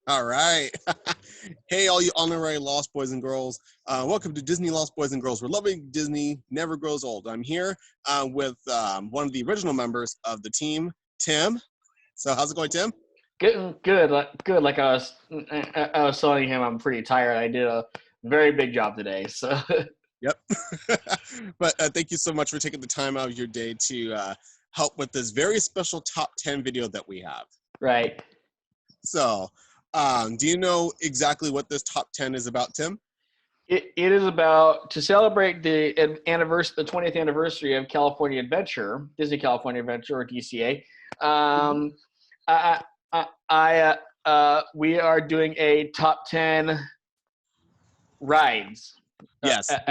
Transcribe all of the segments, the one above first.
All right. Hey, all you honorary Lost Boys and Girls. Welcome to Disney Lost Boys and Girls, where loving Disney never grows old. I'm here with one of the original members of the team, Tim. So how's it going, Tim? Good. Like I was telling him, I'm pretty tired. I did a very big job today. So Yep. But thank you so much for taking the time out of your day to help with this very special top 10 video that we have. right. So do you know exactly what this top 10 is about, Tim? It is about to celebrate the 20th anniversary of California Adventure, Disney California Adventure, or DCA. We are doing a top 10 rides. Yes, at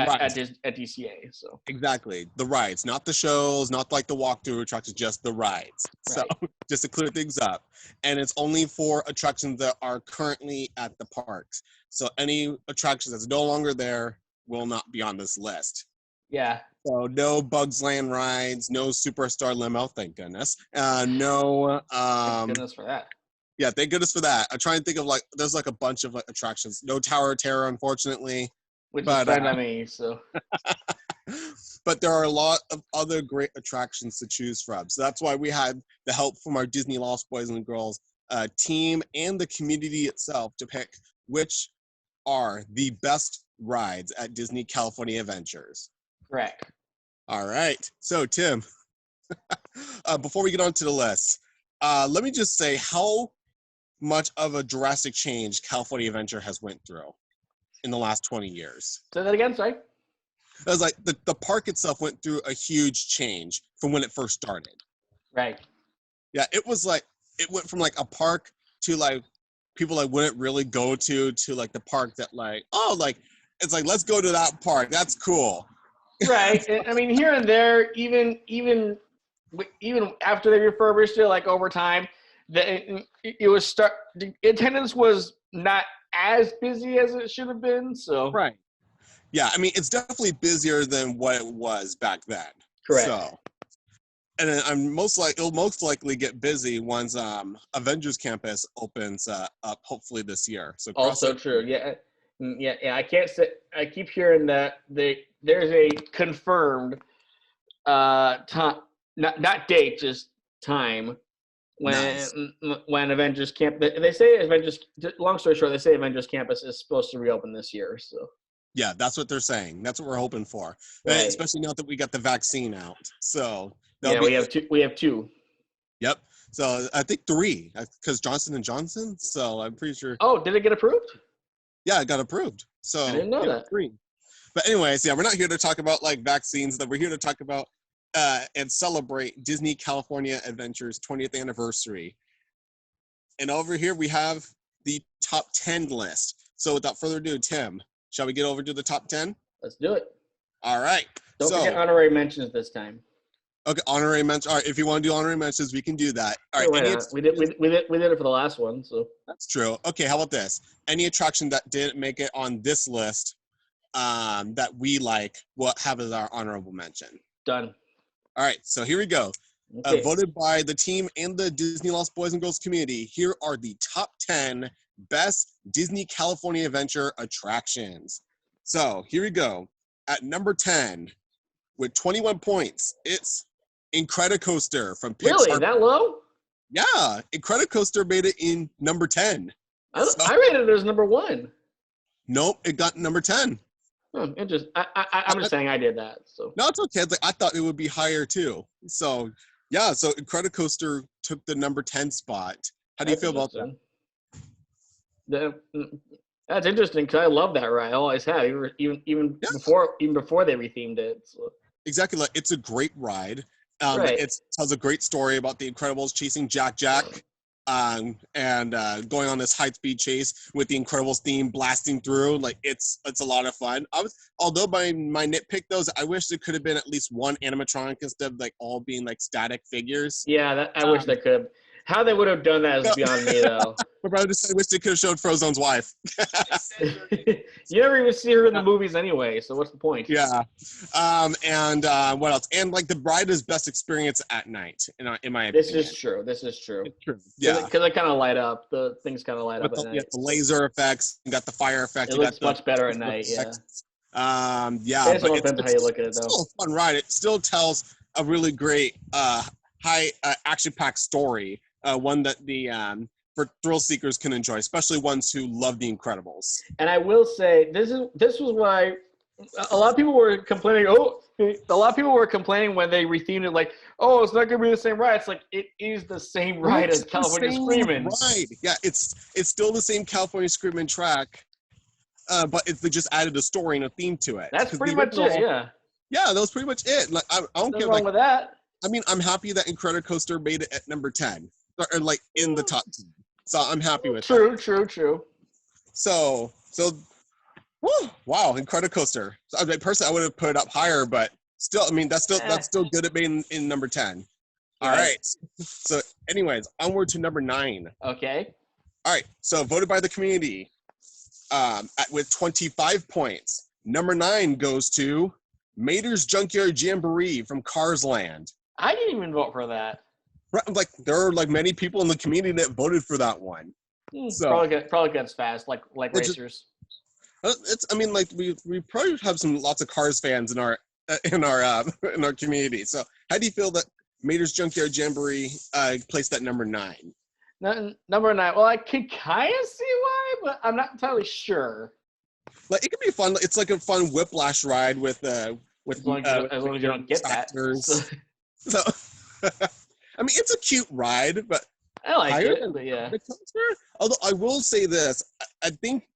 DCA. So exactly, the rides, not the shows, not like the walkthrough attractions, just the rides. So right. just to clear things up, and it's only for attractions that are currently at the parks. So any attractions that's no longer there will not be on this list. Yeah. So no Bugs Land rides, no Superstar Limo, thank goodness. No. Thank goodness for that. Yeah, thank goodness for that. I try and think of there's like a bunch of like attractions. No Tower of Terror, unfortunately. Which is fine by me, so. But there are a lot of other great attractions to choose from. So that's why we had the help from our Disney Lost Boys and Girls team and the community itself to pick which are the best rides at Disney California Adventures. Correct. All right. So, Tim, before we get on to the list, let me just say how much of a drastic change California Adventure has went through in the last 20 years. Say that again, sorry? It was like the park itself went through a huge change from when it first started. Right. Yeah, it was like, it went from like a park to like people like wouldn't really go to like the park that like, oh, like, it's like, let's go to that park. That's cool. Right. I mean, here and there, even after they refurbished it, like over time, the attendance was not as busy as it should have been. So right. Yeah, I mean, it's definitely busier than what it was back then. Correct. So, and then it'll most likely get busy once Avengers Campus opens up, hopefully this year. So also true. Yeah. I can't say. I keep hearing that there's a confirmed time, not date, just time when Avengers Camp. They say Avengers. Long story short, they say Avengers Campus is supposed to reopen this year. So. Yeah, that's what they're saying. That's what we're hoping for, right. Especially now that we got the vaccine out. So yeah, we have two. We have two. Yep. So I think 3, because Johnson & Johnson. So I'm pretty sure. Oh, did it get approved? Yeah, it got approved. So I didn't know that. 3. But anyways, yeah, we're not here to talk about like vaccines. That we're here to talk about and celebrate Disney California Adventures 20th anniversary. And over here we have the top 10 list. So without further ado, Tim, shall we get over to the top 10? Let's do it. All right. Don't forget honorary mentions this time. Okay, honorary mentions. All right, if you want to do honorary mentions, we can do that. All right. We did it for the last one, so. That's true. Okay, how about this? Any attraction that didn't make it on this list that we like, will have as our honorable mention. Done. All right, so here we go. Okay. Voted by the team and the Disney Lost Boys and Girls community, here are the top 10 best Disney California Adventure attractions. So here we go. At number 10, with 21 points, it's Incredi Coaster from Pixar. Really? That low? Yeah, Incredi Coaster made it in number 10. I rated it as number 1. Nope, it got number 10. Interesting. I'm just saying I did that. So no, it's okay. It's like, I thought it would be higher too. So yeah, so Incredi Coaster took the number 10 spot. How do you feel about that? That's interesting because I love that ride. I always have, even before they rethemed it. So. Exactly, like it's a great ride. Right. It tells a great story about the Incredibles chasing Jack, and going on this high-speed chase with the Incredibles theme blasting through. Like it's a lot of fun. Although my nitpick though is I wish there could have been at least one animatronic instead of like all being like static figures. Yeah, I wish they could have. How they would have done that is beyond me though. My brother just said, I wish they could have showed Frozone's wife. You never even see her in the movies anyway, so what's the point? Yeah. And what else? And like the ride is best experience at night, in my opinion. This is true. It's true. Yeah. Because they kind of light up. The things kind of light up With at night. the laser effects, you got the fire effect. It you looks got much better at night, yeah. Yeah. It depends on how you look at it, though. Still a fun ride. It still tells a really great, high action-packed story. One that for thrill seekers can enjoy, especially ones who love The Incredibles. And I will say, this was why a lot of people were complaining. A lot of people were complaining when they rethemed it, like, oh, it's not going to be the same ride. It's like, it is the same ride as California Screamin'. Right. Yeah, it's still the same California Screamin' track, but they just added a story and a theme to it. That's pretty much it. Yeah. Yeah, that was pretty much it. Like, I don't Nothing care. wrong with that. I mean, I'm happy that Incredi Coaster made it at number 10, or like in the top 10. So I'm happy with that. True. So, woo, wow, Incredi Coaster. So, I mean, personally, I would have put it up higher, but still, I mean, that's still good at being in number 10. All right. So, anyways, onward to number 9. Okay. All right. So, voted by the community, with 25 points. Number 9 goes to Mater's Junkyard Jamboree from Cars Land. I didn't even vote for that. Like, there are like many people in the community that voted for that one. So Probably gets fast, like racers. I mean, like we probably have lots of Cars fans in our community. So how do you feel that Mater's Junkyard Jamboree placed at number 9? Number 9. Well, I can kind of see why, but I'm not entirely sure. Like, it could be fun. It's like a fun whiplash ride with as long as you don't get tractors. So I mean, it's a cute ride, but I like it. But yeah. Although I will say this, I think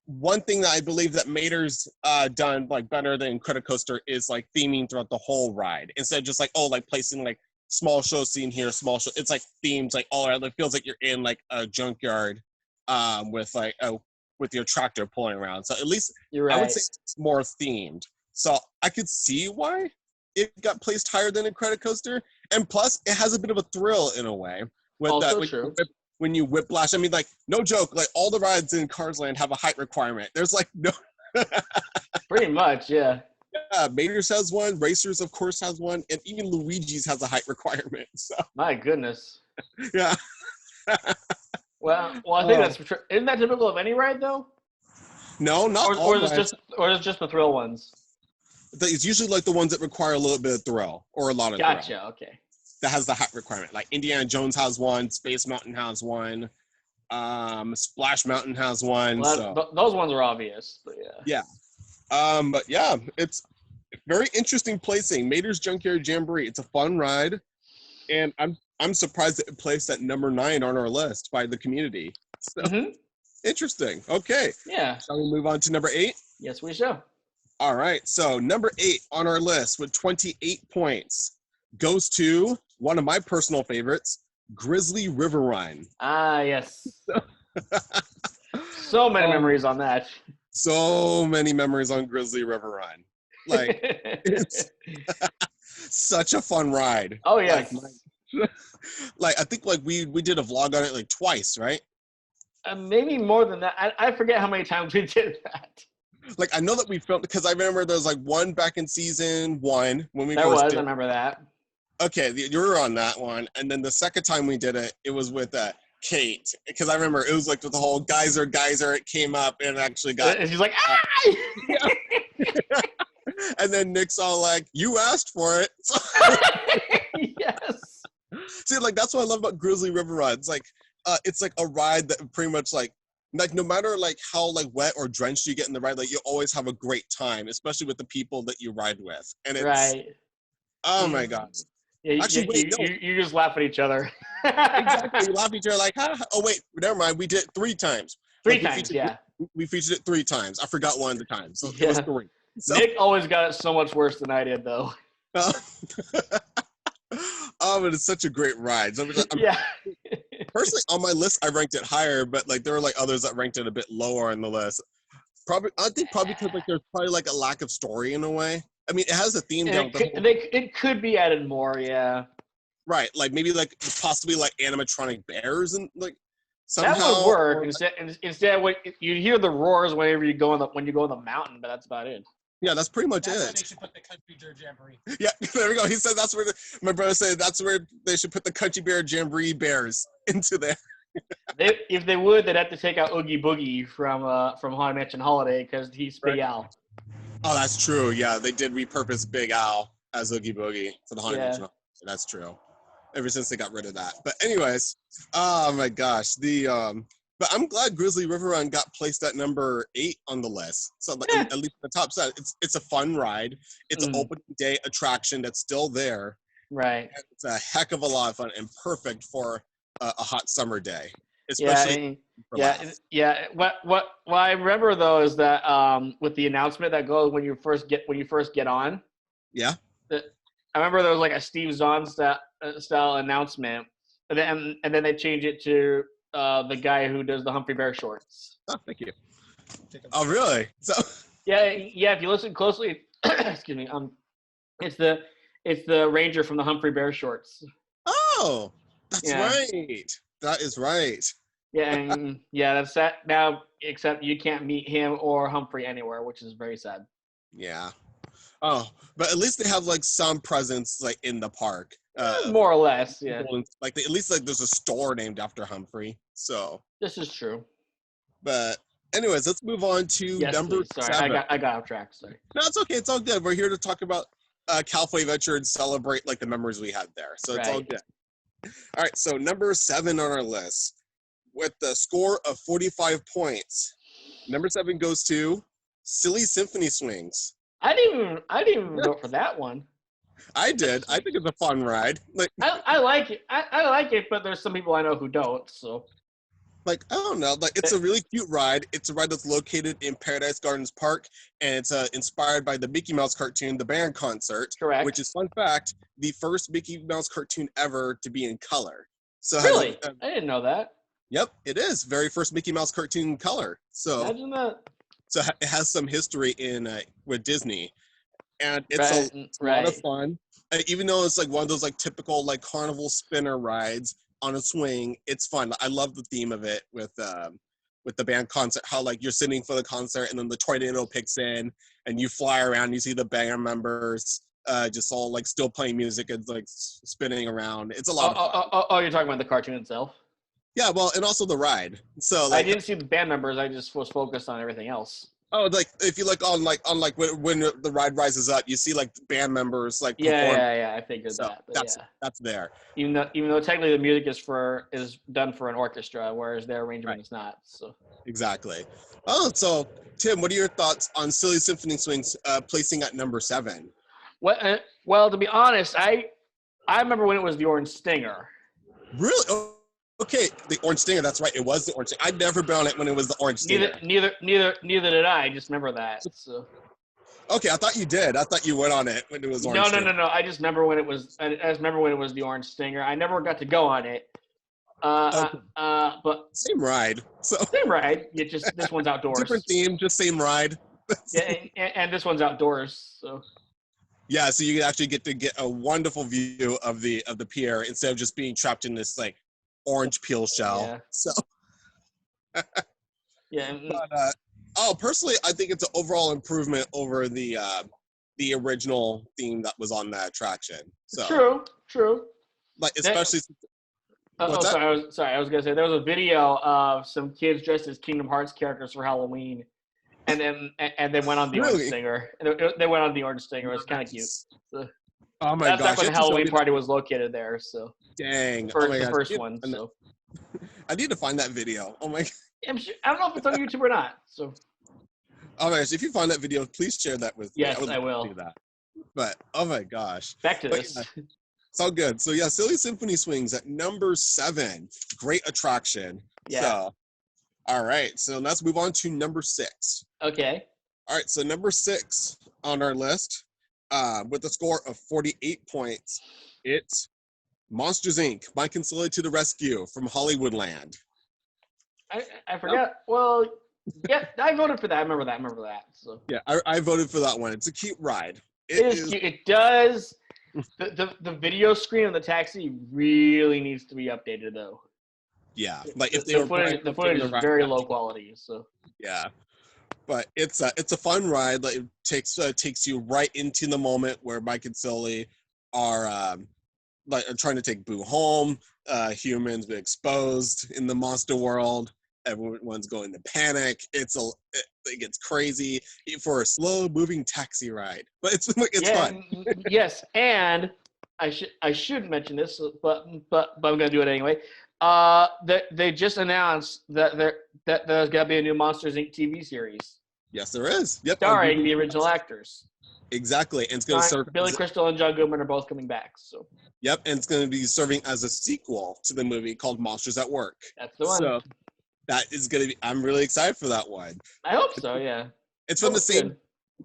one thing that I believe that Mater's done like better than Incredi Coaster is like theming throughout the whole ride instead of just like placing like small show scene here, small show. It's like themes like all around. It feels like you're in like a junkyard with your tractor pulling around. So at least you're right. I would say it's more themed. So I could see why it got placed higher than Incredi Coaster, and plus it has a bit of a thrill in a way. With also that, true. When you whiplash, I mean, like, no joke, like all the rides in Cars Land have a height requirement. There's like no. Pretty much, yeah. Yeah, Mater's has one, Racers of course has one, and even Luigi's has a height requirement. So. My goodness. Yeah. Well, I think that's true. Isn't that typical of any ride though? No, not all. Or is it just the thrill ones? It's usually like the ones that require a little bit of thrill or a lot of thrill. Gotcha. Okay. That has the height requirement. Like Indiana Jones has one, Space Mountain has one, Splash Mountain has one. Well, those ones are obvious, but yeah. Yeah. But yeah, it's very interesting placing. Mater's Junkyard Jamboree. It's a fun ride, and I'm surprised that it placed at number 9 on our list by the community. So interesting. Okay. Yeah. Shall we move on to number 8? Yes, we shall. All right. So number 8 on our list with 28 points goes to one of my personal favorites, Grizzly River Run. Ah, yes. So many memories on that. So many memories on Grizzly River Run. Like, it's such a fun ride. Oh, yes. Like I think like we did a vlog on it like twice, right? Maybe more than that. I forget how many times we did that. Like I know that we filmed because I remember there was like one back in season 1 when we I remember that. Okay, you were on that one, and then the second time we did it, it was with Kate because I remember it was like with the whole geyser. It came up and actually got. And she's like, ah! And then Nick's all like, "You asked for it." Yes. See, like that's what I love about Grizzly River Run. It's like a ride that pretty much like no matter like how like wet or drenched you get in the ride, like you always have a great time, especially with the people that you ride with. And it's right. Oh my gosh. Yeah, actually, you just laugh at each other. Exactly. You laugh at each other like, oh wait, never mind. We did it 3 times. Three times, yeah. We featured it 3 times. I forgot one of the times. So yeah. It was 3. So. Nick always got it so much worse than I did, though. Oh, but it's such a great ride. So yeah. Personally, on my list, I ranked it higher, but like there were like others that ranked it a bit lower on the list. I think because like there's probably like a lack of story in a way. I mean, it has a theme down. It could be added more, yeah. Right, like maybe like possibly like animatronic bears and like somehow. That would work. Instead, what you hear the roars whenever you go on the mountain, but that's about it. Yeah, that's pretty much That's where it. they should put the Country Beer Jamboree. Yeah, there we go. He said that's where my brother said that's where they should put the Country Bear Jamboree bears into there. If they would, they'd have to take out Oogie Boogie from Haunted Mansion Holiday because he's Big Al. Oh, that's true. Yeah, they did repurpose Big Al as Oogie Boogie for the Haunted Mansion. That's true. Ever since they got rid of that. But anyways, oh my gosh, but I'm glad Grizzly River Run got placed at number 8 on the list. So at least the top side, it's a fun ride. It's an open day attraction that's still there. Right. And it's a heck of a lot of fun and perfect for a hot summer day. Especially What I remember though is that with the announcement that goes when you first get on. Yeah. I remember there was like a Steve Zahn style announcement, and then they changed it to the guy who does the Humphrey Bear shorts. Oh, thank you. Oh, really? So. Yeah. If you listen closely, excuse me. It's the Ranger from the Humphrey Bear shorts. Oh, that's right. That is right. Yeah, and that's that now. Except you can't meet him or Humphrey anywhere, which is very sad. Yeah. Oh, but at least they have like some presence like in the park. More or less, yeah. Like at least like there's a store named after Humphrey. So. This is true. But anyways, let's move on to number 7. I got off track. Sorry. No, it's okay. It's all good. We're here to talk about California Adventure and celebrate like the memories we had there. So it's all good. All right. So number 7 on our list with the score of 45 points. Number 7 goes to Silly Symphony Swings. I didn't even vote for that one. I did. I think it's a fun ride. Like I like it. I like it, but there's some people I know who don't. So. Like, I don't know. Like, it's a really cute ride. It's a ride that's located in Paradise Gardens Park, and it's inspired by the Mickey Mouse cartoon, The Band Concert. Correct. Which is, fun fact, the first Mickey Mouse cartoon ever to be in color. So really? I didn't know that. Yep, it is. Very first Mickey Mouse cartoon in color. So imagine that. So it has some history in with Disney, and it's a lot of fun. Even though it's like one of those like typical like carnival spinner rides on a swing, it's fun. I love the theme of it with the band concert. How like you're sitting for the concert, and then the tornado picks in, and you fly around. You see the band members just all like still playing music and like spinning around. It's a lot of fun. Oh, you're talking about the cartoon itself? Yeah, well, and also the ride. So like, I didn't see the band members. I just was focused on everything else. Oh, like if you look on when the ride rises up, you see like band members like perform. Yeah. I figured so that. That's there. Even though technically the music is done for an orchestra, whereas their arrangement is not. So exactly. Oh, so Tim, what are your thoughts on Silly Symphony Swings placing at number 7? Well, to be honest, I remember when it was the Orange Stinger. Really? Oh, okay, the Orange Stinger. That's right. It was the Orange Stinger. I'd never been on it when it was the Orange Stinger. Neither did I. I just remember that. So. Okay, I thought you did. I thought you went on it when it was Orange Stinger. No. I just remember when it was. I just remember when it was the Orange Stinger. I never got to go on it. But same ride. So same ride. It just this one's outdoors. Different theme, just same ride. Yeah, and this one's outdoors. So. Yeah, so you actually get to get a wonderful view of the pier instead of just being trapped in this like orange peel shell. Yeah. So. Yeah. But, personally, I think it's an overall improvement over the original theme that was on that attraction. So True. Like especially. I was gonna say there was a video of some kids dressed as Kingdom Hearts characters for Halloween, and they went on the Orange Stinger. They went on the Orange Stinger. It was kind of cute. So, oh my gosh! That's when the Halloween party was located there. So dang, the first one. So I need to find that video. Oh my! I'm sure, I don't know if it's on YouTube or not. So. Oh my gosh! If you find that video, please share that with me. Yes, I will. Do that. But oh my gosh! Back to this. It's all good. So yeah, Silly Symphony Swings at number 7. Great attraction. Yeah. So, all right. So let's move on to number 6. Okay. All right. So number 6 on our list, with a score of 48 points, it's Monsters Inc. Mike and Sully to the Rescue from Hollywoodland. I forgot. Well, yeah, I voted for that. I remember that. So. Yeah, I voted for that one. It's a cute ride. It is cute. It does. The video screen on the taxi really needs to be updated though. Yeah, like if they The were footage is very low quality. So yeah, but it's a fun ride. Like it takes you right into the moment where Mike and Sully are are trying to take Boo home. Humans been exposed in the monster world. Everyone's going to panic. It gets crazy for a slow moving taxi ride, but it's fun. Yes, and I should mention this, but I'm gonna do it anyway. They just announced that there's gonna be a new Monsters Inc. TV series. Yes, there is. Yep, starring the original actors. Exactly, and it's going to serve. Billy Crystal and John Goodman are both coming back. So. Yep, and it's going to be serving as a sequel to the movie called Monsters at Work. That's the one. So that is going to be. I'm really excited for that one. I hope so. Yeah. It's from the same. Good.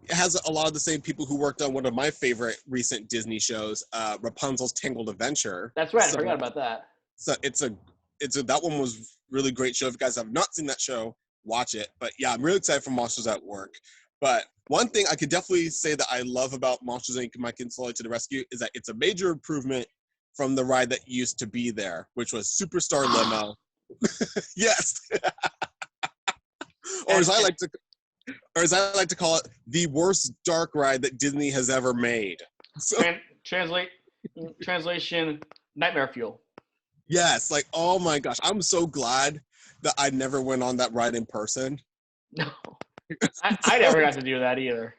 It has a lot of the same people who worked on one of my favorite recent Disney shows, Rapunzel's Tangled Adventure. That's right. I forgot about that. So that one was really great show. If you guys have not seen that show, watch it. But yeah, I'm really excited for Monsters at Work. But one thing I could definitely say that I love about Monsters Inc. Mike and Sully to the Rescue is that it's a major improvement from the ride that used to be there, which was Superstar Limo. Yes. Or as I like to call it, the worst dark ride that Disney has ever made. So, translation, nightmare fuel. Yes, like, oh my gosh, I'm so glad that I never went on that ride in person. No. I never got to do that either.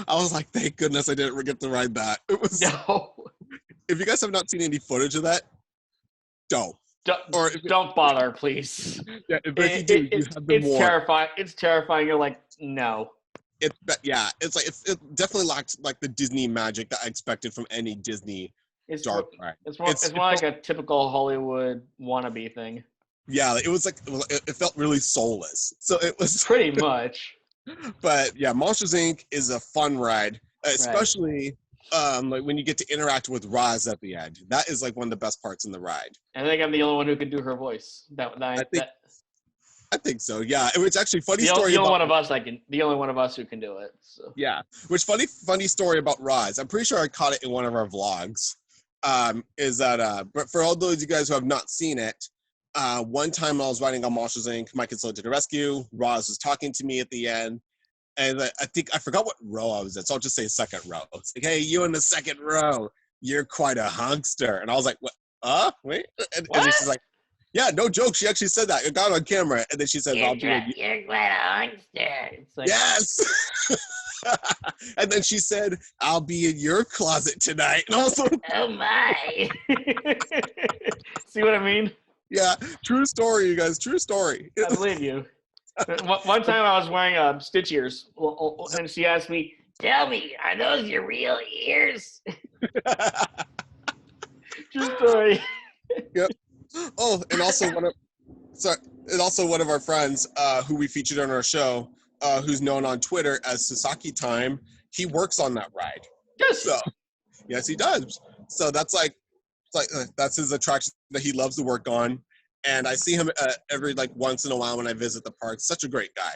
I was like, thank goodness I didn't get to ride that. It was no. If you guys have not seen any footage of that, don't bother, please. Yeah, if you do, you have the it's terrifying. It's terrifying. You're like, no. It's it definitely lacked like the Disney magic that I expected from any Disney dark ride. It's more like a typical Hollywood wannabe thing. Yeah, it was like it felt really soulless. So it was pretty much. But yeah, Monsters Inc. is a fun ride, especially like when you get to interact with Roz at the end. That is like one of the best parts in the ride. I think I'm the only one who can do her voice. I think so. Yeah, it was actually funny story. The only one of us who can do it. So. Yeah, which funny story about Roz. I'm pretty sure I caught it in one of our vlogs. Is that but for all those of you guys who have not seen it. One time I was riding on Monsters Inc. Mike and Sully to the Rescue. Roz was talking to me at the end. And I forgot what row I was in. So I'll just say second row. It's like, hey, you in the second row. You're quite a hunkster. And I was like, what? Wait. And then she's like, yeah, no joke. She actually said that. It got on camera. And then she said, you're quite a hunkster. It's like, yes. And then she said, I'll be in your closet tonight. And I was like, oh my. See what I mean? Yeah, true story, you guys. True story. I believe you. One time I was wearing stitch ears, and she asked me, "Tell me, are those your real ears?" True story. Yep. Oh, and also one of our friends who we featured on our show, who's known on Twitter as Sasaki Time. He works on that ride. Yes. So, yes, he does. So that's that's his attraction that he loves to work on, and I see him every once in a while when I visit the park. Such a great guy.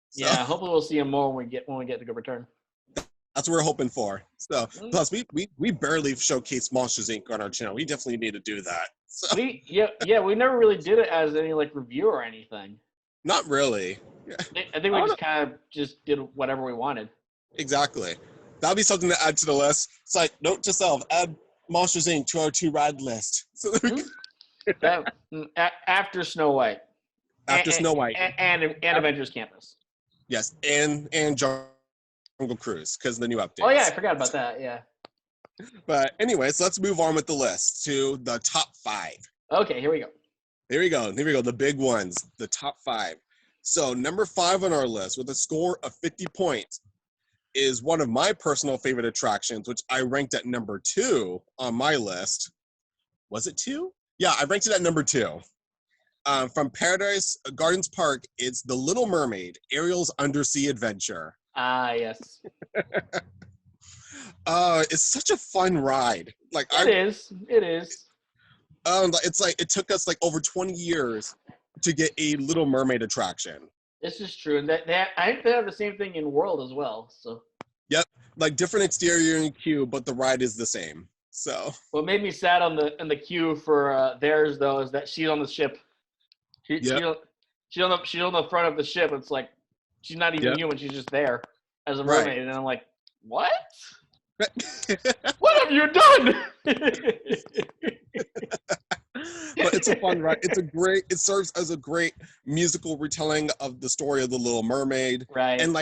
So, yeah, hopefully we'll see him more when we get to go return. That's what we're hoping for. So plus we barely showcase Monsters Inc. on our channel. We definitely need to do that. So. We never really did it as any review or anything. Not really. Yeah. I think we just kind of just did whatever we wanted. Exactly. That'll be something to add to the list. It's like, note to self, add Monsters Inc. to our 2 ride list. So after Snow White. After Snow White. And Avengers Campus. Yes, and Jungle Cruise, because of the new updates. Oh, yeah, I forgot about that, yeah. But anyway, so let's move on with the list to the top 5. Okay, here we go. Here we go, the big ones, the top 5. So number 5 on our list with a score of 50 points is one of my personal favorite attractions, which I ranked at number 2 on my list. Was it 2? Yeah, I ranked it at number 2. From Paradise Gardens Park, it's the Little Mermaid, Ariel's Undersea Adventure. Ah, yes. It's such a fun ride. It is. It's it took us over 20 years to get a Little Mermaid attraction. This is true, and I think they have the same thing in World as well. So. Yep, different exterior and queue, but the ride is the same. So what made me sad on the queue for theirs though is that she's on the ship. She's on the front of the ship. It's like she's not even human. She's just there as a mermaid, and I'm like, what? What have you done? But it's a fun ride. It serves as a great musical retelling of the story of the Little Mermaid. Right. And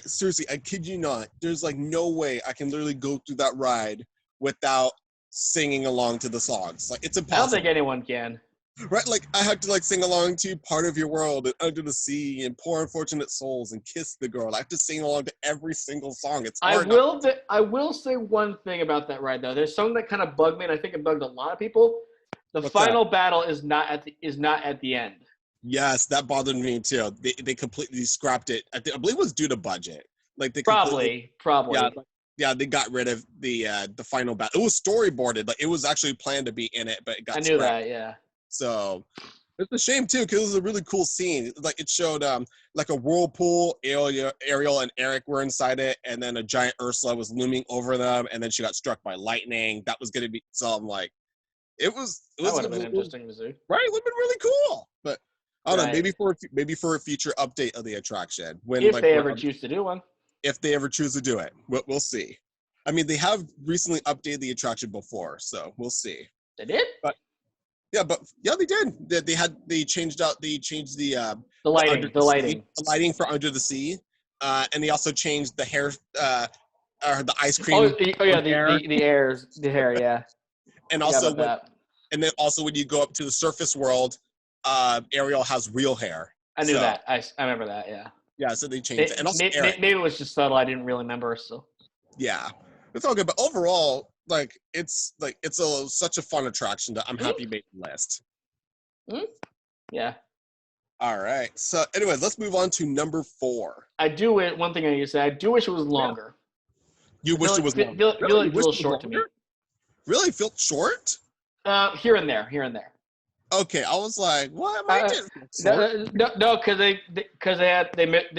seriously, I kid you not, there's like no way I can literally go through that ride without singing along to the songs. Like, it's impossible. I don't think anyone can. Right? Like, I have to like sing along to Part of Your World and Under the Sea and Poor Unfortunate Souls and Kiss the Girl. I have to sing along to every single song. It's hard. I will say one thing about that ride though. There's something that kind of bugged me, and I think it bugged a lot of people. The final battle is not at the end. Yes, that bothered me too. They completely scrapped it. I believe it was due to budget. Like they probably. Yeah, they got rid of the final battle. It was storyboarded. Like it was actually planned to be in it, but it got scrapped. That. Yeah. So it's a shame too, because it was a really cool scene. Like it showed like a whirlpool. Ariel and Eric were inside it, and then a giant Ursula was looming over them, and then she got struck by lightning. That was gonna be I'm like. It would have been interesting to see. Right, it would have been really cool. But I don't know, maybe for a future update of the attraction if they ever choose to do one. If they ever choose to do it, we'll see. I mean, they have recently updated the attraction before, so we'll see. They did? But they did. They changed the lighting for Under the Sea, and they also changed the hair or the ice cream. The hair, yeah. And also, then also when you go up to the surface world, Ariel has real hair. I knew that. I remember that. Yeah. Yeah. So they changed it, and also maybe it was just subtle. I didn't really remember. So. Yeah, it's all good. But overall, it's such a fun attraction that I'm happy made the list. Yeah. All right. So, anyways, let's move on to number 4. I do it. One thing I need to say, I do wish it was longer. You wish it was longer. Feel like a little short to me. Really? Felt short? Here and there. Okay, I was like, what? No, because they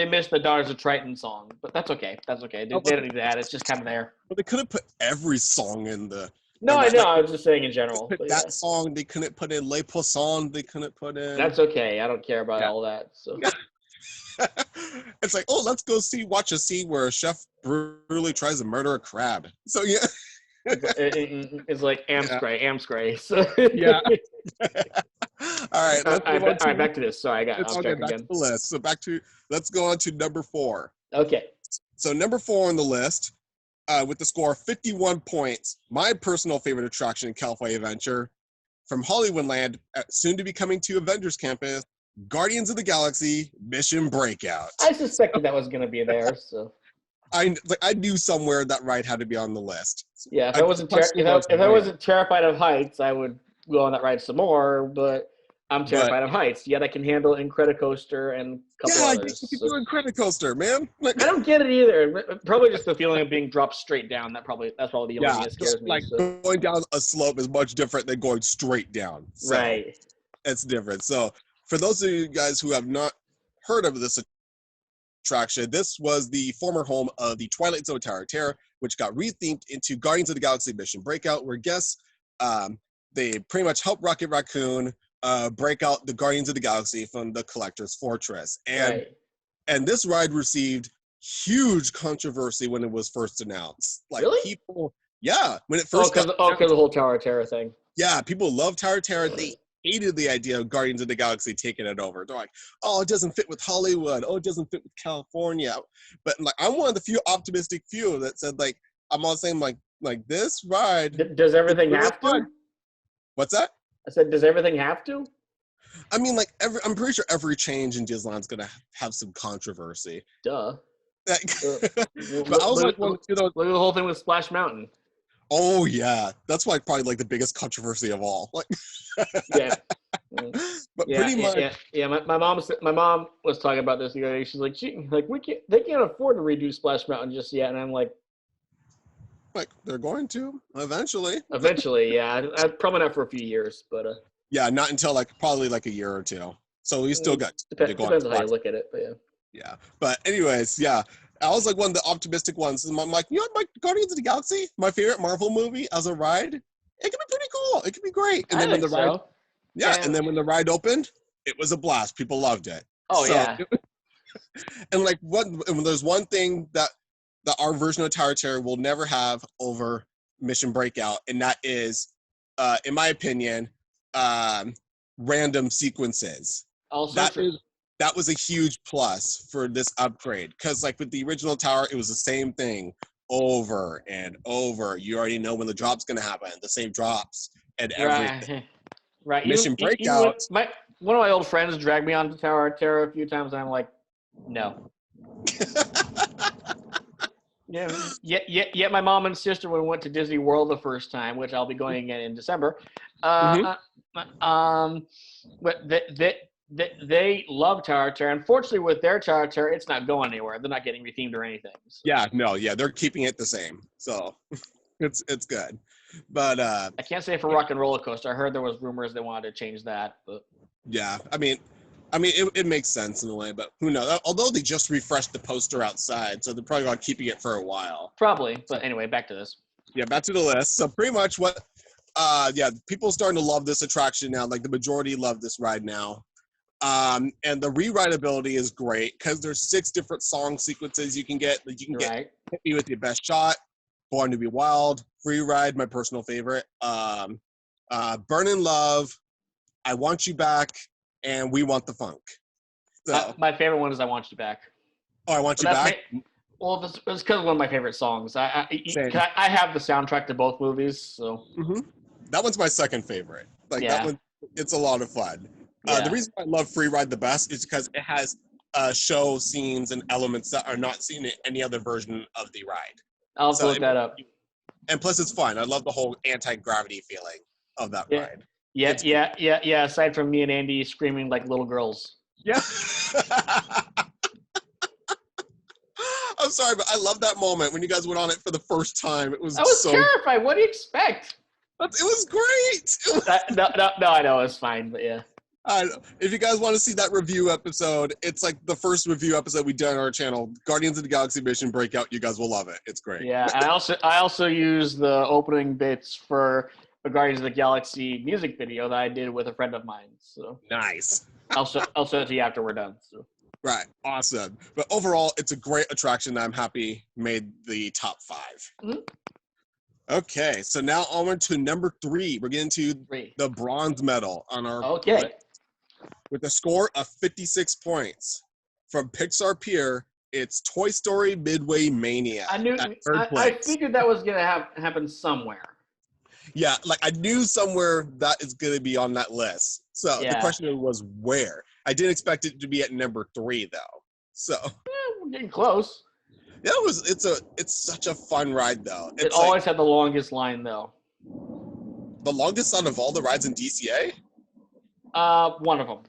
missed the Daughters of Triton song, but that's okay. They don't need that. It's just kind of there. But they couldn't put every song in the. No, I know. I was just saying in general. That song, they couldn't put in Les Poissons. They couldn't put in. That's okay. I don't care about all that. So. It's like, let's go watch a scene where a chef brutally tries to murder a crab. So yeah. It's like Amscray. So. Yeah. All right. All right. Back to this. Sorry, I got off track again. The list. So let's go on to number 4. Okay. So number 4 on the list, with the score of 51 points, my personal favorite attraction in California Adventure, from Hollywoodland, soon to be coming to Avengers Campus, Guardians of the Galaxy Mission Breakout. I suspected that was going to be there. So. I knew somewhere that ride had to be on the list. Yeah, if I wasn't terrified of heights, I would go on that ride some more. But I'm terrified of heights. Yet I can handle Incredi Coaster and a couple others. You can do Incredi Coaster, man. I don't get it either. Probably just the feeling of being dropped straight down. That's probably the only thing that scares me. Going down a slope is much different than going straight down. So right. It's different. So for those of you guys who have not heard of this attraction, this was the former home of the Twilight Zone Tower of Terror, which got rethemed into Guardians of the Galaxy Mission Breakout, where guests they pretty much help Rocket Raccoon break out the Guardians of the Galaxy from the Collector's Fortress. And this ride received huge controversy when it was first announced. Like really? When it first because the whole Tower of Terror thing. Yeah, people love Tower of Terror. They hated the idea of Guardians of the Galaxy taking it over. They're like, it doesn't fit with Hollywood. It doesn't fit with California. But I'm one of the few optimistic few that said I'm all saying like this ride. Does everything have to? What's that? I said, does everything have to? I mean, I'm pretty sure every change in Disneyland's gonna have some controversy. Duh. But I was look at the whole thing with Splash Mountain. Oh yeah, that's probably the biggest controversy of all. Yeah. But pretty much. Yeah. My mom was talking about this the other day. She's like, they can't afford to redo Splash Mountain just yet, and I'm like they're going to eventually. Eventually, yeah. Probably not for a few years, but. Yeah, not until probably a year or two. So we still got. Depends on how you look at it, but yeah. Yeah, but anyways, yeah. I was like one of the optimistic ones. And I'm like, you know, like Guardians of the Galaxy, my favorite Marvel movie as a ride. It could be pretty cool. It could be great. And then when the ride, and then when the ride opened, it was a blast. People loved it. Oh yeah. And like and there's one thing that our version of Tower of Terror will never have over Mission Breakout, and that is, in my opinion, random sequences. That was a huge plus for this upgrade, because like with the original tower, it was the same thing over and over. You already know when the drop's going to happen, the same drops and everything. Right. Mission Breakout. One of my old friends dragged me onto Tower of Terror a few times, and I'm like, no. Yet my mom and sister, when we went to Disney World the first time, which I'll be going again in December, but they love Tower of Terror. Unfortunately, with their Tower of Terror, it's not going anywhere. They're not getting rethemed or anything. So. They're keeping it the same. So it's good. But I can't say for Rock and Roller Coaster. I heard there was rumors they wanted to change that. But yeah, I mean, it makes sense in a way, but who knows? Although they just refreshed the poster outside, so they're probably going to keeping it for a while. Probably. But anyway, back to this. Yeah, back to the list. So pretty much people are starting to love this attraction now. Like the majority love this ride now. And the rewritability is great because there's 6 different song sequences you can get. Like you can get Hit Me With Your Best Shot, Born to Be Wild, Free Ride, my personal favorite, Burn in Love, I Want You Back, and We Want the Funk. So, my favorite one is I Want You Back. Oh, I Want You Back? Well, it's because of one of my favorite songs. I have the soundtrack to both movies, so. Mm-hmm. That one's my second favorite. That one, it's a lot of fun. The reason I love Free Ride the best is because it has show scenes and elements that are not seen in any other version of the ride. I'll look that up. And plus, it's fun. I love the whole anti-gravity feeling of that ride. Yeah. Aside from me and Andy screaming like little girls. Yeah. I'm sorry, but I love that moment when you guys went on it for the first time. I was terrified. What do you expect? It was great. No, I know it's fine, but yeah. If you guys want to see that review episode, it's like the first review episode we did on our channel, Guardians of the Galaxy Mission Breakout. You guys will love it. It's great. Yeah, I also use the opening bits for a Guardians of the Galaxy music video that I did with a friend of mine. So nice. I'll show it to you after we're done. So. Right, awesome. But overall, it's a great attraction that I'm happy made the top 5. Mm-hmm. Okay, so now onward to number 3. We're getting to the bronze medal on our list, with a score of 56 points. From Pixar Pier, it's Toy Story Midway Mania. I figured that was gonna happen somewhere. Yeah, like I knew somewhere that is gonna be on that list. So the question was where. I didn't expect it to be at number 3 though. So we're getting close. Yeah, it's such a fun ride though. It always had the longest line though. The longest out of all the rides in DCA? One of them.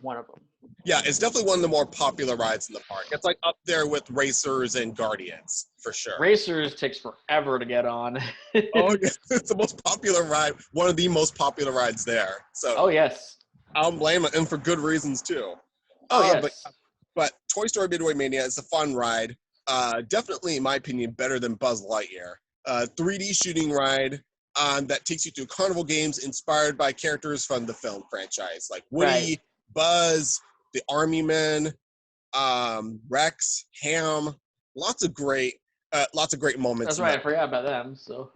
Yeah, it's definitely one of the more popular rides in the park. It's like up there with Racers and Guardians, for sure. Racers takes forever to get on. Oh, yeah. It's the most popular ride, one of the most popular rides there. So. Oh, yes. I don't blame it, and for good reasons, too. Oh, yes. But Toy Story Midway Mania is a fun ride. Definitely, in my opinion, better than Buzz Lightyear. 3D shooting ride that takes you through carnival games inspired by characters from the film franchise, like Woody, Buzz, the Army Men, Rex, Ham. Lots of great moments. That's right. I forgot about them. So,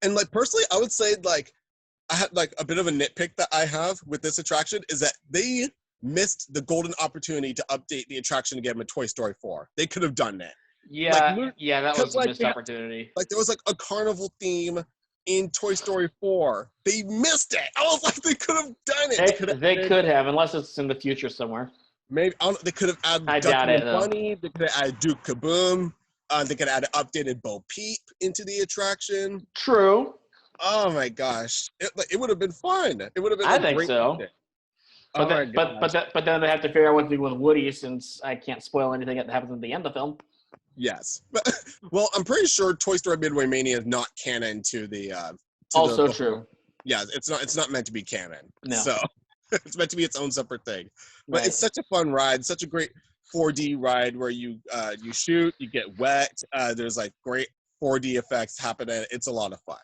and like personally, I would say like I had like a bit of a nitpick that I have with this attraction is that they missed the golden opportunity to update the attraction again with Toy Story 4. They could have done that. Yeah, that was a missed opportunity. Like there was like a carnival theme in Toy Story 4. They missed it. I was like, they could have done it. They could have, unless it's in the future somewhere. Maybe they could have added Duck and Bunny. They could have added Duke Kaboom. They could have added updated Bo Peep into the attraction. True. Oh my gosh, it would have been fun. It would have been. I think so. But then they have to figure out what to do with Woody, since I can't spoil anything that happens at the end of the film. Yes, but well, I'm pretty sure Toy Story Midway Mania is not canon to the. True. Yeah, it's not meant to be canon. No. So it's meant to be its own separate thing. But It's such a fun ride, such a great 4D ride where you shoot, you get wet. There's like great 4D effects happening. It's a lot of fun.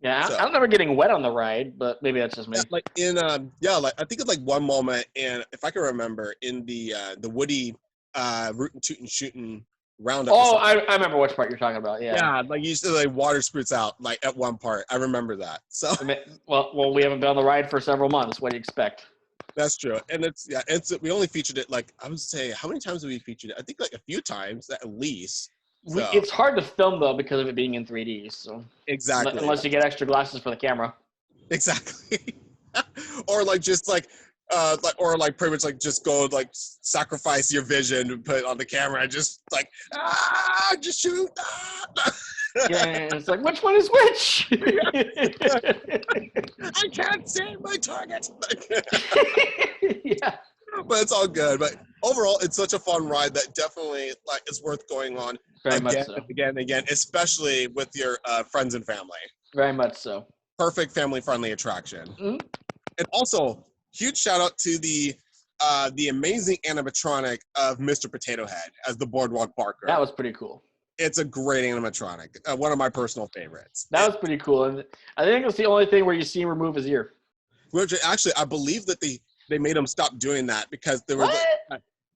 Yeah, So, I don't remember getting wet on the ride, but maybe that's just me. yeah, like in like I think it's like one moment, and if I can remember, in the Woody rootin' tootin' shootin' roundup. Oh, I remember which part you're talking about. Yeah. Yeah, like you said, like water spurts out like at one part. I remember that. So Well, we haven't been on the ride for several months. What do you expect? that's true, and we only featured it like I would say how many times have we featured it? I think like a few times at least. So. It's hard to film though because of it being in 3D. So exactly, unless you get extra glasses for the camera. Exactly, or like just like pretty much like just go like sacrifice your vision and put it on the camera and just like just shoot. Yeah, and it's like which one is which? I can't see my target. Yeah. But it's all good. But overall, it's such a fun ride that definitely like is worth going on again, especially with your friends and family. Very much so. Perfect family-friendly attraction. Mm-hmm. And also, huge shout out to the amazing animatronic of Mr. Potato Head as the Boardwalk Barker. That was pretty cool. It's a great animatronic. One of my personal favorites. That was pretty cool. And I think it's the only thing where you see him remove his ear. Which actually, I believe that they made him stop doing that because there was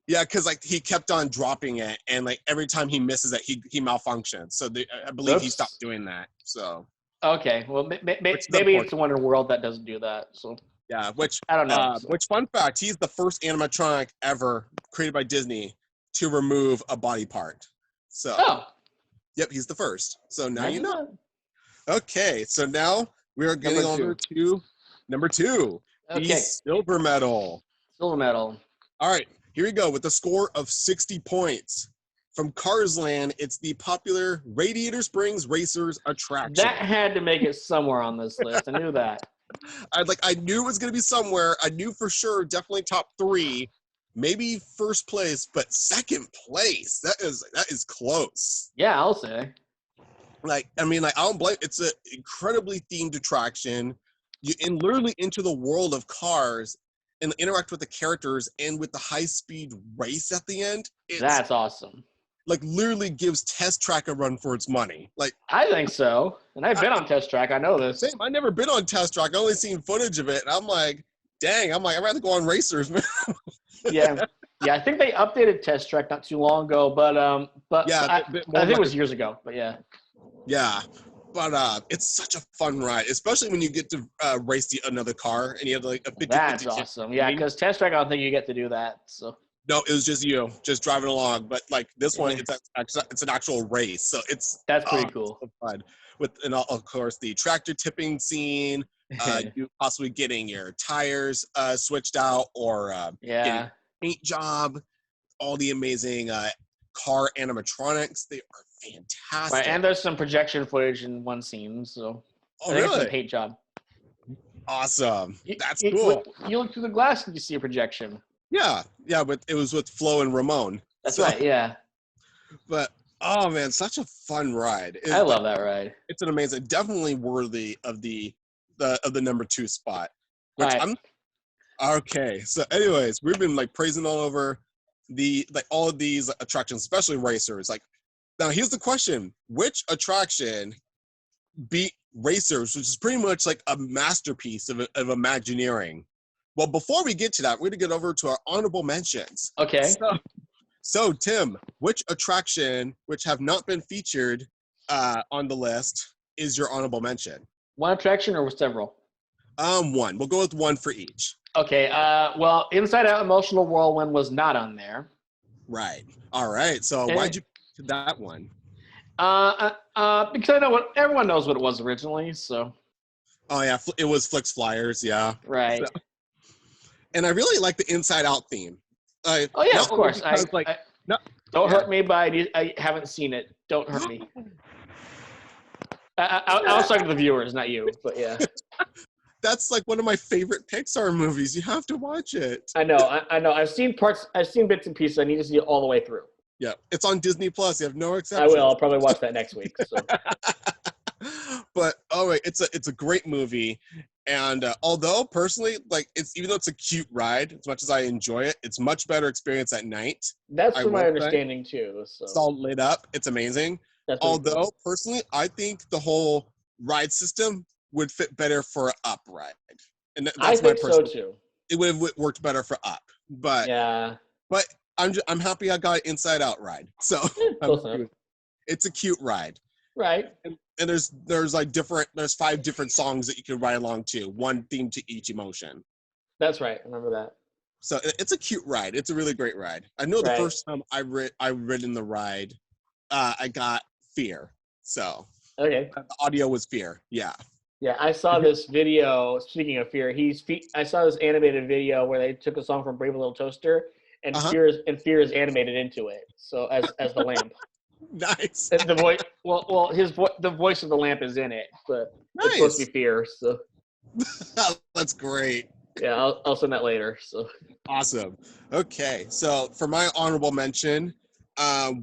because like he kept on dropping it, and like every time he misses it, he malfunctions. So I believe he stopped doing that. So okay, well maybe it's Wonder World that doesn't do that. So yeah, which I don't know. Which fun fact? He's the first animatronic ever created by Disney to remove a body part. So yep, he's the first. So now you know. Okay, so now we are getting over to number 2. Okay. The silver medal. Silver medal. All right, here we go with a score of 60 points. From Cars Land, it's the popular Radiator Springs Racers attraction. That had to make it somewhere on this list. I knew that. I knew it was going to be somewhere. I knew for sure, definitely top 3, maybe first place, but second place. That is close. Yeah, I'll say. Like, I mean, like I don't blame. It's an incredibly themed attraction. You literally into the world of cars and interact with the characters and with the high-speed race at the end. That's awesome. Like literally gives Test Track a run for its money. Like I think so. And I've been on Test Track. I know this. Same. I've never been on Test Track. I only seen footage of it. And I'm like, dang. I'd rather go on Racers, man. Yeah. I think they updated Test Track not too long ago, but yeah, I think it was years ago. But yeah. Yeah. But it's such a fun ride, especially when you get to race another car and you have like a 50. That's awesome. Yeah, because Test Track, I don't think you get to do that. So. No, it was just you, just driving along. But like this one, it's an actual race, so that's pretty cool. So fun. And of course the tractor tipping scene, you possibly getting your tires switched out or getting a paint job, all the amazing car animatronics. They are fantastic. Right, and there's some projection footage in one scene, so I think it's a paint job. Awesome. That's cool. You look through the glass and you see a projection. Yeah, but it was with Flo and Ramon. That's right, yeah. But oh man, such a fun ride. I love that ride. It's an amazing, definitely worthy of the number 2 spot. Right. Okay. So anyways, we've been like praising all over all of these attractions, especially racers. Like now here's the question: which attraction beat Racers, which is pretty much like a masterpiece of Imagineering? Well, before we get to that, we're going to get over to our honorable mentions. Okay. So Tim, which attraction, which have not been featured on the list, is your honorable mention? One attraction or several? One. We'll go with one for each. Okay. Well, Inside Out Emotional Whirlwind was not on there. Right. All right. So why'd you pick that one? Because I know everyone knows what it was originally. So. Oh yeah, it was Flix Flyers. Yeah. Right. So. And I really like the Inside Out theme. Oh yeah, of course. Don't hurt me, but I haven't seen it. Don't hurt me. I was talking to the viewers, not you, but yeah. That's like one of my favorite Pixar movies. You have to watch it. I know. I've seen bits and pieces. I need to see it all the way through. Yeah, it's on Disney Plus. You have no I exceptions. will. I'll probably watch that next week. So. But it's a great movie, and although personally, like even though it's a cute ride, as much as I enjoy it, it's much better experience at night. That's I from my will say. understanding too. So. It's all lit up. It's amazing. That's really Although cool. personally, I think the whole ride system would fit better for an up ride, and that's I think my personal. so too. It would have worked better for up, but Yeah. But I'm happy I got Inside Out ride. So Close enough. it's a cute ride. Right. And there's there's 5 different songs that you can ride along to, one theme to each emotion. That's right. I remember that. So it's a cute ride. It's a really great ride. I know the Right. first time I ridden the ride, I got fear. So Okay. the audio was fear. Yeah. Yeah, I saw this video. Speaking of fear, I saw this animated video where they took a song from Brave Little Toaster, and fear is animated into it. So as the lamp. Nice. And the voice. Well, the voice of the lamp is in it, but Nice. it's supposed to be fear. So. That's great. Yeah, I'll send that later. So. Awesome. Okay, so for my honorable mention,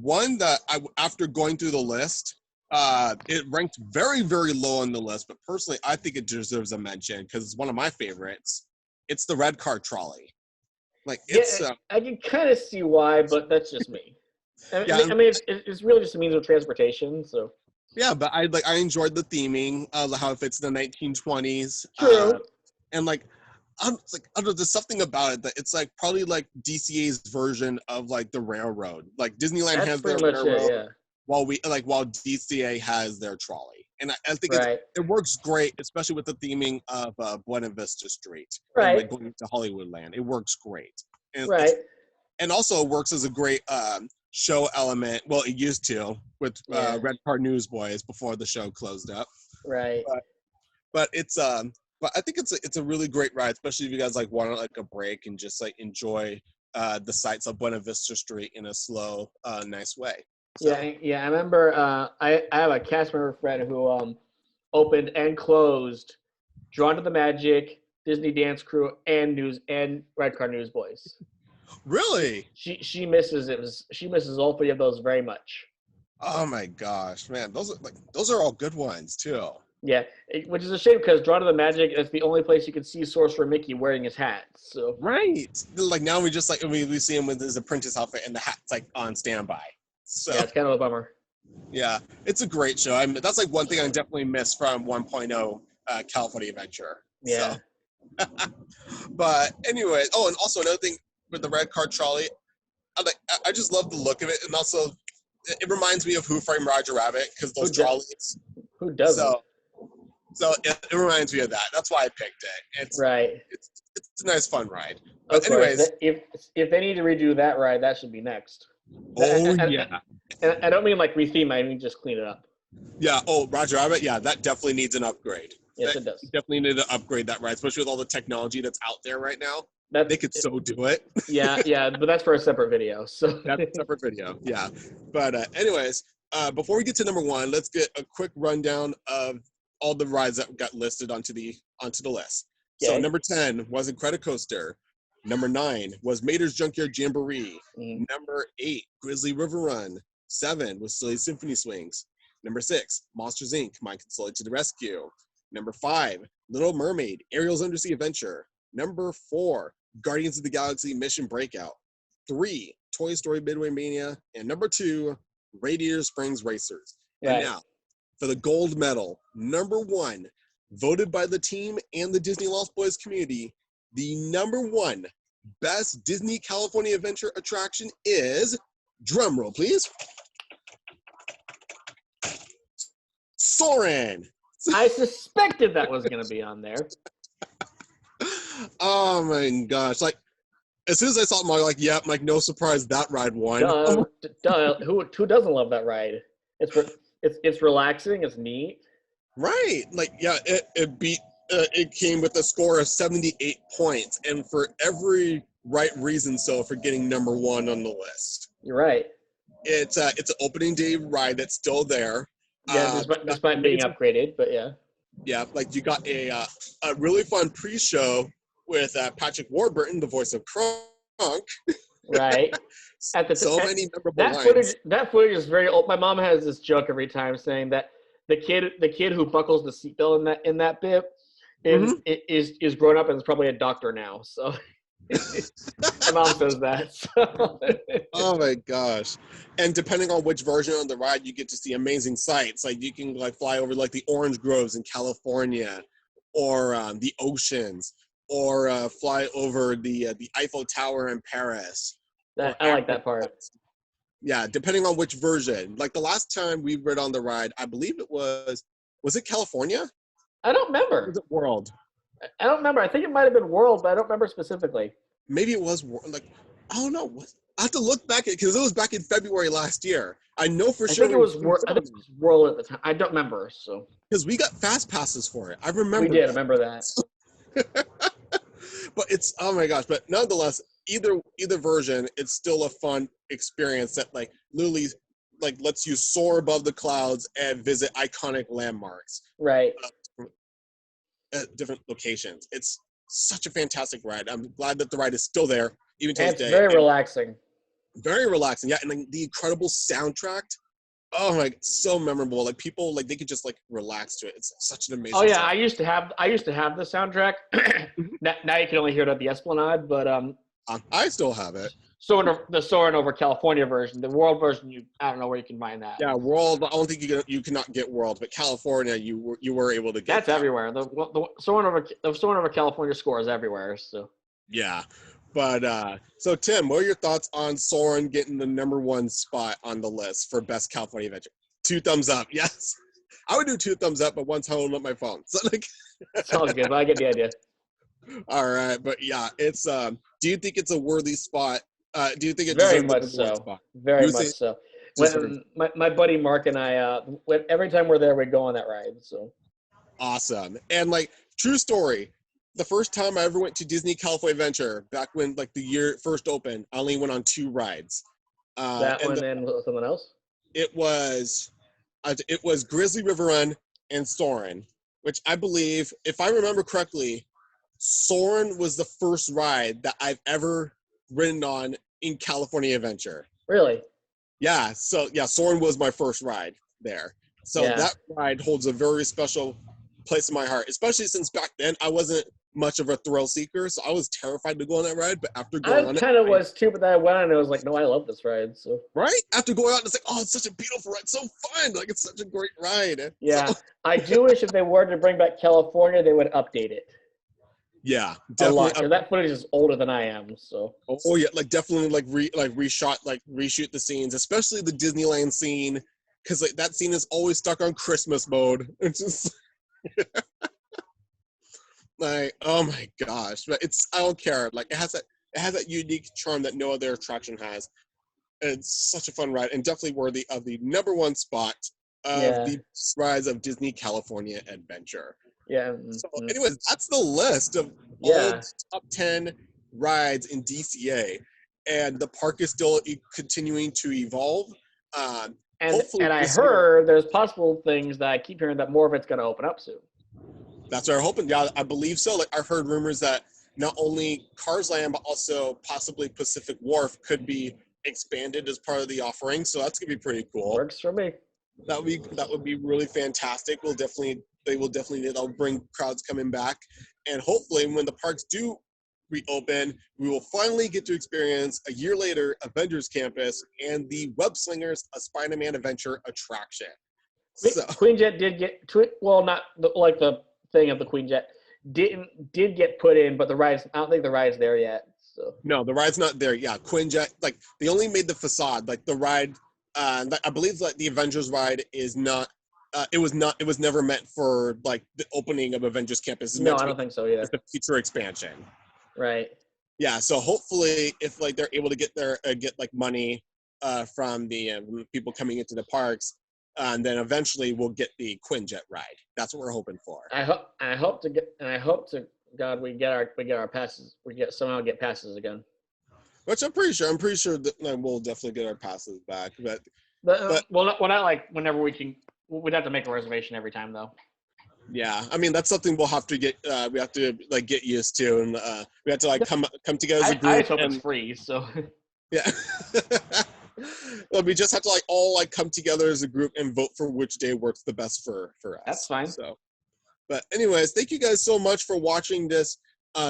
one that after going through the list, it ranked very, very low on the list, but personally, I think it deserves a mention because it's one of my favorites. It's the red car trolley. Like it's. Yeah, I can kind of see why, but that's just me. I mean, it's really just a means of transportation. So. Yeah, but I enjoyed the theming, how it fits in the 1920s. True. And like. I don't know, there's something about it that it's like probably like DCA's version of like the railroad. Like Disneyland has their railroad, while DCA has their trolley, and I think it works great, especially with the theming of Buena Vista Street, right? And, like going to Hollywoodland, it works great, and and also works as a great show element. Well, it used to with Red Car Newsboys before the show closed up, right? But it's But I think it's a really great ride, especially if you guys like want like a break and just like enjoy the sights of Buena Vista Street in a slow, nice way. So. Yeah. I remember I have a cast member friend who opened and closed Drawn to the Magic, Disney Dance Crew, and Red Car Newsboys. Really? She misses it. She misses all 3 of those very much. Oh my gosh, man! Those are all good ones too. Yeah, which is a shame because Drawn to the Magic is the only place you can see Sorcerer Mickey wearing his hat. So right, like now we just like we see him with his apprentice outfit and the hat's like on standby. So yeah, it's kind of a bummer. Yeah, it's a great show. I mean, that's like one thing I definitely miss from 1.0 California Adventure. Yeah. So. But anyway, and also another thing with the red car trolley, I just love the look of it, and also it reminds me of Who Framed Roger Rabbit because those trolleys. Who doesn't? So it reminds me of that. That's why I picked it. It's right. It's a nice, fun ride. But anyways, if they need to redo that ride, that should be next. Yeah. And I don't mean like retheme. I mean just clean it up. Yeah. Oh, Roger Rabbit. Yeah, that definitely needs an upgrade. Yes, it does. Definitely need to upgrade that ride, especially with all the technology that's out there right now. They could so do it. Yeah, but that's for a separate video. So that's a separate video. Yeah. But anyways, before we get to number 1, let's get a quick rundown of all the rides that got listed onto the list. Okay. So number 10 was Incredi Coaster. Number 9 was Mater's Junkyard Jamboree. Mm-hmm. Number 8, Grizzly River Run. 7 was Silly Symphony Swings. Number 6, Monsters Inc. Mine Can Slowly to the Rescue. Number 5, Little Mermaid, Ariel's Undersea Adventure. Number 4, Guardians of the Galaxy Mission Breakout. 3, Toy Story Midway Mania. And number 2, Radiator Springs Racers. Right. And now, for the gold medal, number 1, voted by the team and the Disney Lost Boys community, the number 1 best Disney California Adventure attraction is, drumroll please, Soarin'. I suspected that was going to be on there. Oh my gosh! Like as soon as I saw it, I'm like, "Yep!" Like no surprise, that ride won. Duh. Who doesn't love that ride? It's relaxing. It's neat. Right. Like yeah, it beat. It came with a score of 78 points, and for every right reason, so for getting number 1 on the list. You're right. It's an opening day ride that's still there. Yeah, despite being upgraded, but yeah. Yeah, like you got a really fun pre-show with Patrick Warburton, the voice of Kronk. Right. At the So t- many memorable that lines. footage is very old. My mom has this joke every time saying that the kid who buckles the seatbelt in that bit Mhm. is grown up and is probably a doctor now. So my mom says that. So. Oh my gosh. And depending on which version of the ride, you get to see amazing sights. Like you can like fly over like the orange groves in California, or the oceans, or fly over the Eiffel Tower in Paris, or I like that part. yeah, depending on which version. Like the last time we were on the ride, I believe it was it California? I don't Or remember. was it World? I don't remember. I think it might have been World, but I don't remember specifically. Maybe it was like I don't know. I have to look back at because it was back in February last year. I know for I sure think it was World at the time. I don't remember. So because we got fast passes for it. I we remember. did. I remember that. But it's oh my gosh! But nonetheless, either version, it's still a fun experience that like literally like lets you soar above the clouds and visit iconic landmarks Right. at different locations. It's such a fantastic ride. I'm glad that the ride is still there even to And this it's day. very And relaxing. very relaxing. Yeah, and like, the incredible soundtrack. Oh my, so memorable. Like people, like they could just like relax to it. It's such an amazing. Oh yeah, sound. I used to have the soundtrack. Mhm. Now you can only hear it at the Esplanade, but I still have it. the Soarin' over California version, the World version, I don't know where you can find that. Yeah, World. I don't think you cannot get World, but California, you were able to get. That's that. everywhere. The Soarin' over California score is everywhere. So Yeah, but so Tim, what are your thoughts on Soren getting the #1 spot on the list for best California adventure? 2 thumbs up. Yes, I would do 2 thumbs up, but one's holding up my phone. So like, it's all good. But I get the idea. all right, but yeah, it's. Do you think it's a worthy spot? Do you think it Very deserves the much #1 so. spot? You Very would say much so. deserves. When my buddy Mark and I, every time we're there, we go on that ride. So Awesome. And like true story, the first time I ever went to Disney California Adventure, back when like the year first opened, I only went on 2 rides. that And one and something else. it was Grizzly River Run and Soarin', which I believe, if I remember correctly, Soarin' was the first ride that I've ever ridden on in California Adventure. Really? Yeah, so yeah, Soarin' was my first ride there. So Yeah. that ride holds a very special place in my heart, especially since back then I wasn't much of a thrill seeker, so I was terrified to go on that ride. But after going I on it, kind of was too, but then I went on and I was like, no, I love this ride. So right after going out, it's like, oh, it's such a beautiful ride, so fun, like it's such a great ride. yeah, So, I do wish if they were to bring back California, they would update it yeah, a definitely. lot because that footage is older than I am. So Oh yeah, like definitely like reshoot the scenes, especially the Disneyland scene, because like that scene is always stuck on Christmas mode. It's just like, oh my gosh, but it's I don't care. Like it has that unique charm that no other attraction has. And it's such a fun ride and definitely worthy of the #1 spot of yeah, the rides of Disney California Adventure. yeah, So, anyways, that's the list of all yeah. the top 10 rides in DCA, and the park is still continuing to evolve. Hopefully, And I this year, heard there's possible things that I keep hearing that more of it's going to open up soon. that's what I'm hoping. Yeah, I believe so. Like I've heard rumors that not only Cars Land, but also possibly Pacific Wharf could be expanded as part of the offering. So that's gonna be pretty cool. Works for me. That would be really fantastic. That'll bring crowds coming back, and hopefully when the parks do reopen, we will finally get to experience a year later Avengers Campus and the Web Slingers, a Spider-Man adventure attraction. So Queen Jet did get well, not like the thing of the Queen Jet did get put in, but the ride's I don't think the ride's there yet. So no, the ride's not there. Yeah, Quinjet, like they only made the facade. Like the ride, I believe like the Avengers ride is not. It was never meant for like the opening of Avengers Campus. It's no, meant to I be don't think so either. just a future expansion. Right. Yeah, so hopefully, if like they're able to get like money from the people coming into the parks, and then eventually we'll get the Quinjet ride. That's what we're hoping for. I hope to God we get our passes. Somehow get passes again. Which I'm pretty sure that we'll definitely get our passes back. But Well, not like whenever we can. We'd have to make a reservation every time though. yeah, I mean that's something we'll have to get. We have to like get used to, and we have to like come together as a I group. just hope And it's free. So Yeah. Well, we just have to like all like come together as a group and vote for which day works the best for us. That's fine. So, but anyways, thank you guys so much for watching this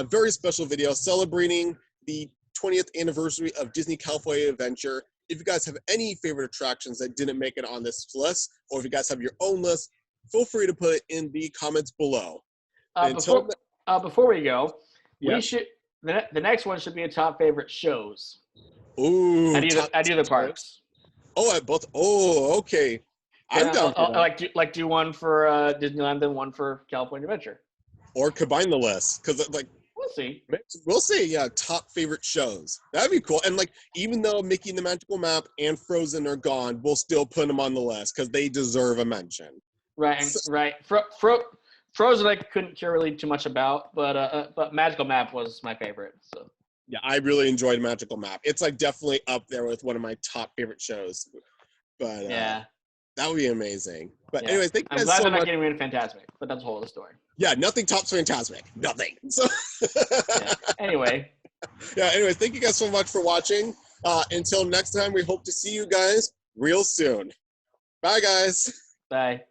very special video celebrating the 20th anniversary of Disney California Adventure. If you guys have any favorite attractions that didn't make it on this list, or if you guys have your own list, feel free to put it in the comments below. Before we go, Yeah. we should the next one should be a top favorite shows. Ooh, at either parks. Oh, at both. Oh, okay. I'm down for that. Do one for Disneyland, then one for California Adventure. Or combine the list, because like we'll see. We'll see. Yeah, top favorite shows. That'd be cool. And like, even though Mickey and the Magical Map and Frozen are gone, we'll still put them on the list because they deserve a mention. Right, right. Frozen I couldn't care really too much about, but Magical Map was my favorite. So yeah, I really enjoyed Magical Map. It's like definitely up there with one of my top favorite shows. But yeah, that would be amazing. But anyways, thank you guys so much. I'm glad they're not getting rid of Fantasmic, but that's a whole other story. Yeah, nothing tops Fantasmic. Nothing. So Anyway. Yeah, anyways, thank you guys so much for watching. Until next time, we hope to see you guys real soon. Bye, guys. Bye.